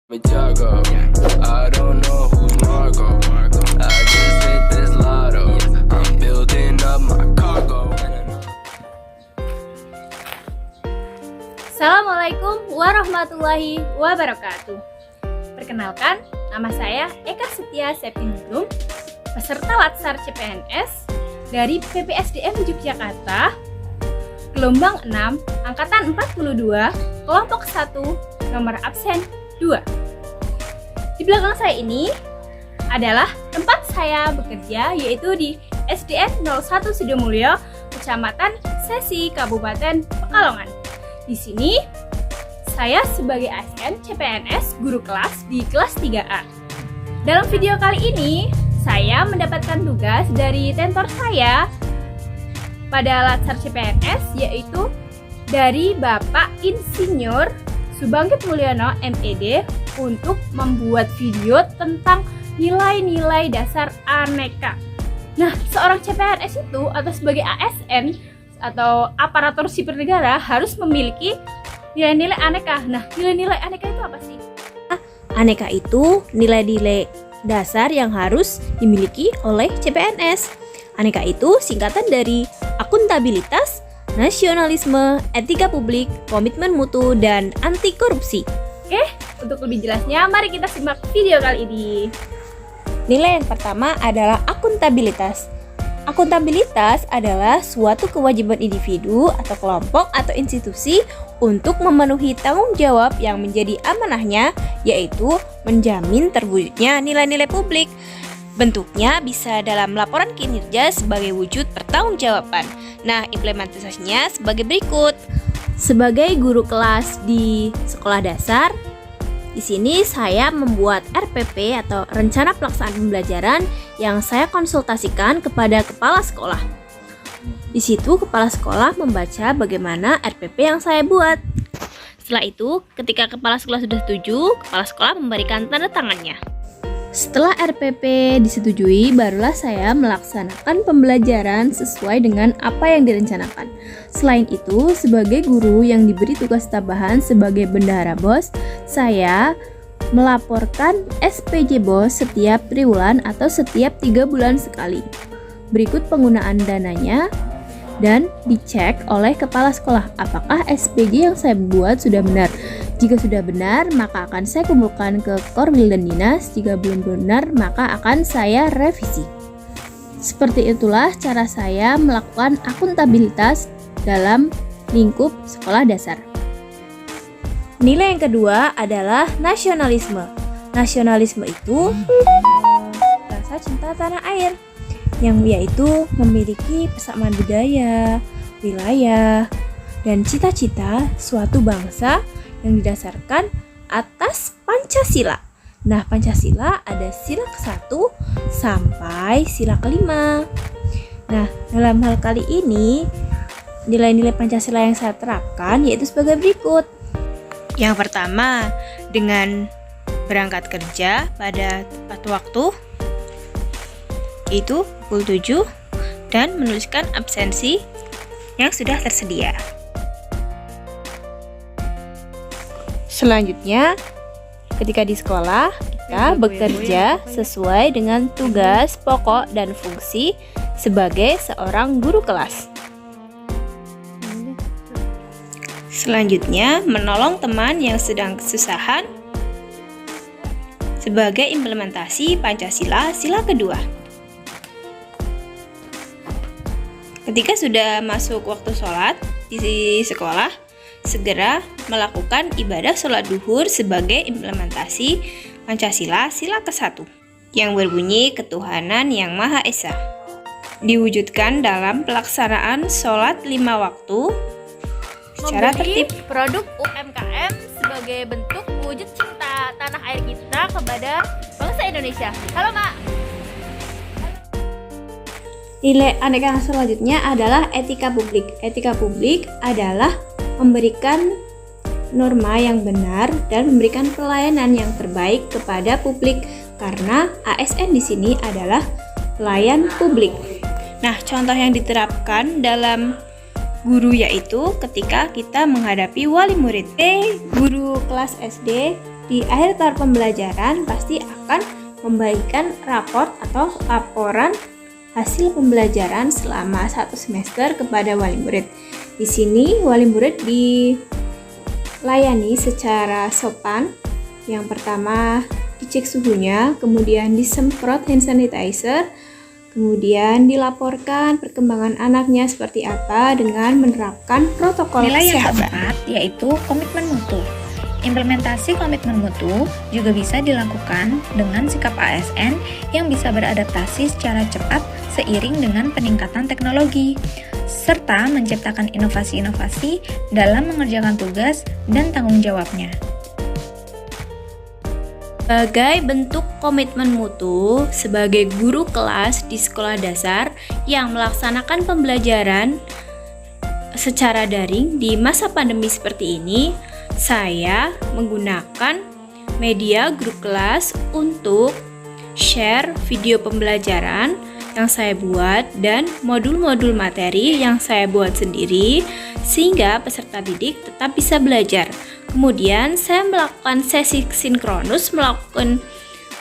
Me Tiago, I don't know who's Margo. I just hit this lotto. I'm building up my cargo. Assalamualaikum warahmatullahi wabarakatuh. Perkenalkan, nama saya Eka Setia Septiningrum, peserta Latsar CPNS dari PPSDM Yogyakarta, gelombang 6, angkatan 42, kelompok 1, nomor absen 2. Di belakang saya ini adalah tempat saya bekerja, yaitu di SDN 01 Sidomulyo, Kecamatan Sesi, Kabupaten Pekalongan. Di sini saya sebagai ASN CPNS guru kelas di kelas 3A. Dalam video kali ini saya mendapatkan tugas dari tentor saya pada Latsar CPNS, yaitu dari Bapak Insinyur Subangkit Mulyono MED, untuk membuat video tentang nilai-nilai dasar aneka. Nah, seorang CPNS itu atau sebagai ASN atau aparatur sipil negara harus memiliki nilai-nilai aneka. Nah, nilai-nilai aneka itu apa sih? Aneka itu nilai-nilai dasar yang harus dimiliki oleh CPNS. Aneka itu singkatan dari akuntabilitas, nasionalisme, etika publik, komitmen mutu, dan anti korupsi. Oke, untuk lebih jelasnya mari kita simak video kali ini. Nilai yang pertama adalah akuntabilitas. Akuntabilitas adalah suatu kewajiban individu atau kelompok atau institusi untuk memenuhi tanggung jawab yang menjadi amanahnya, yaitu menjamin terwujudnya nilai-nilai publik. Bentuknya bisa dalam laporan kinerja sebagai wujud pertanggungjawaban. Nah, implementasinya sebagai berikut. Sebagai guru kelas di sekolah dasar, di sini saya membuat RPP atau rencana pelaksanaan pembelajaran yang saya konsultasikan kepada kepala sekolah. Di situ kepala sekolah membaca bagaimana RPP yang saya buat. Setelah itu, ketika kepala sekolah sudah setuju, kepala sekolah memberikan tanda tangannya. Setelah RPP disetujui, barulah saya melaksanakan pembelajaran sesuai dengan apa yang direncanakan. Selain itu, sebagai guru yang diberi tugas tambahan sebagai bendahara BOS, saya melaporkan SPJ BOS setiap triwulan atau setiap 3 bulan sekali. Berikut penggunaan dananya dan dicek oleh kepala sekolah apakah SPJ yang saya buat sudah benar. Jika sudah benar, maka akan saya kumpulkan ke Korwil dan Dinas. Jika belum benar, maka akan saya revisi. Seperti itulah cara saya melakukan akuntabilitas dalam lingkup sekolah dasar. Nilai yang kedua adalah nasionalisme. Nasionalisme itu rasa cinta tanah air, yang yaitu memiliki persamaan budaya, wilayah, dan cita-cita suatu bangsa yang didasarkan atas Pancasila. Nah, Pancasila ada sila ke-1 sampai sila ke-5. Nah, dalam hal kali ini, nilai-nilai Pancasila yang saya terapkan yaitu sebagai berikut. Yang pertama, dengan berangkat kerja pada tepat waktu, itu pukul 7, dan menuliskan absensi yang sudah tersedia. Selanjutnya, ketika di sekolah, kita bekerja sesuai dengan tugas pokok dan fungsi sebagai seorang guru kelas. Selanjutnya, menolong teman yang sedang kesusahan sebagai implementasi Pancasila sila kedua. Ketika sudah masuk waktu sholat di sekolah, segera melakukan ibadah sholat duhur sebagai implementasi Pancasila sila ke-1 yang berbunyi ketuhanan yang Maha Esa. Diwujudkan dalam pelaksanaan sholat 5 waktu secara tertib. Produk UMKM sebagai bentuk wujud cinta tanah air kita kepada bangsa Indonesia. Halo, Mak. Nilai aneka yang selanjutnya adalah etika publik. Etika publik adalah memberikan norma yang benar dan memberikan pelayanan yang terbaik kepada publik, karena ASN di sini adalah pelayan publik. Nah, contoh yang diterapkan dalam guru yaitu ketika kita menghadapi wali murid. Guru kelas SD di akhir tahun pembelajaran pasti akan membagikan raport atau laporan hasil pembelajaran selama 1 semester kepada wali murid. Di sini wali murid dilayani secara sopan. Yang pertama dicek suhunya, kemudian disemprot hand sanitizer, kemudian dilaporkan perkembangan anaknya seperti apa dengan menerapkan protokol Nilai yang kesehatan. keempat yaitu komitmen mutu. Implementasi komitmen mutu juga bisa dilakukan dengan sikap ASN yang bisa beradaptasi secara cepat seiring dengan peningkatan teknologi, serta menciptakan inovasi-inovasi dalam mengerjakan tugas dan tanggung jawabnya. Sebagai bentuk komitmen mutu sebagai guru kelas di sekolah dasar yang melaksanakan pembelajaran secara daring di masa pandemi seperti ini, saya menggunakan media grup kelas untuk share video pembelajaran yang saya buat dan modul-modul materi yang saya buat sendiri sehingga peserta didik tetap bisa belajar. Kemudian saya melakukan sesi sinkronus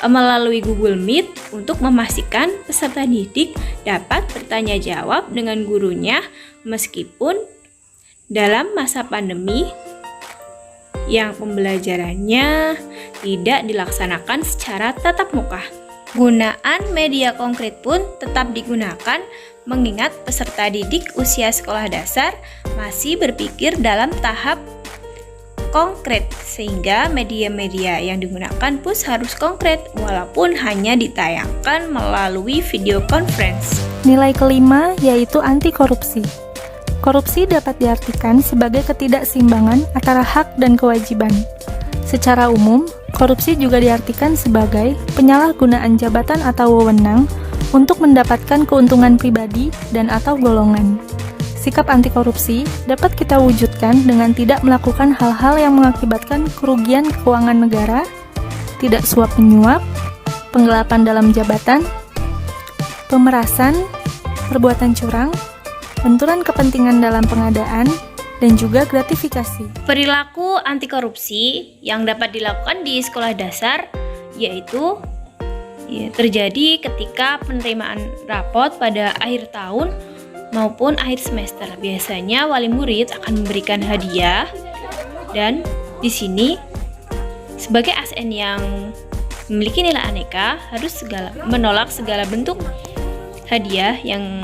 melalui Google Meet untuk memastikan peserta didik dapat bertanya jawab dengan gurunya meskipun dalam masa pandemi yang pembelajarannya tidak dilaksanakan secara tatap muka. Gunaan media konkret pun tetap digunakan mengingat peserta didik usia sekolah dasar masih berpikir dalam tahap konkret sehingga media-media yang digunakan pun harus konkret walaupun hanya ditayangkan melalui video conference. Nilai kelima yaitu anti korupsi. Korupsi dapat diartikan sebagai ketidakseimbangan antara hak dan kewajiban. Secara umum, korupsi juga diartikan sebagai penyalahgunaan jabatan atau wewenang untuk mendapatkan keuntungan pribadi dan atau golongan. Sikap anti korupsi dapat kita wujudkan dengan tidak melakukan hal-hal yang mengakibatkan kerugian keuangan negara, tidak suap menyuap, penggelapan dalam jabatan, pemerasan, perbuatan curang, benturan kepentingan dalam pengadaan, dan juga gratifikasi. Perilaku anti korupsi yang dapat dilakukan di sekolah dasar yaitu terjadi ketika penerimaan rapot pada akhir tahun maupun akhir semester. Biasanya wali murid akan memberikan hadiah dan di sini sebagai ASN yang memiliki nilai aneka harus menolak segala bentuk hadiah yang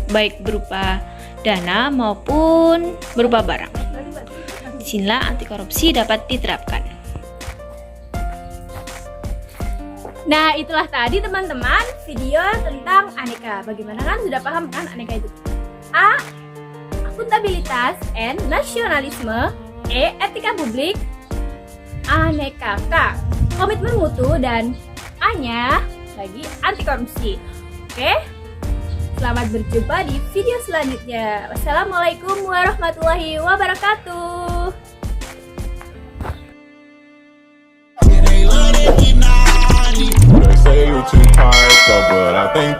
baik berupa dana maupun berupa barang. Disinilah anti korupsi dapat diterapkan. Nah, itulah tadi teman-teman video tentang aneka. Bagaimana kan? Sudah paham kan aneka itu? A. Akuntabilitas and nasionalisme. E. Etika publik. Aneka. K. Komitmen mutu. Dan A-nya lagi anti korupsi. Oke? Selamat berjumpa di video selanjutnya. Wassalamualaikum warahmatullahi wabarakatuh. They say you're too tired, though, but I think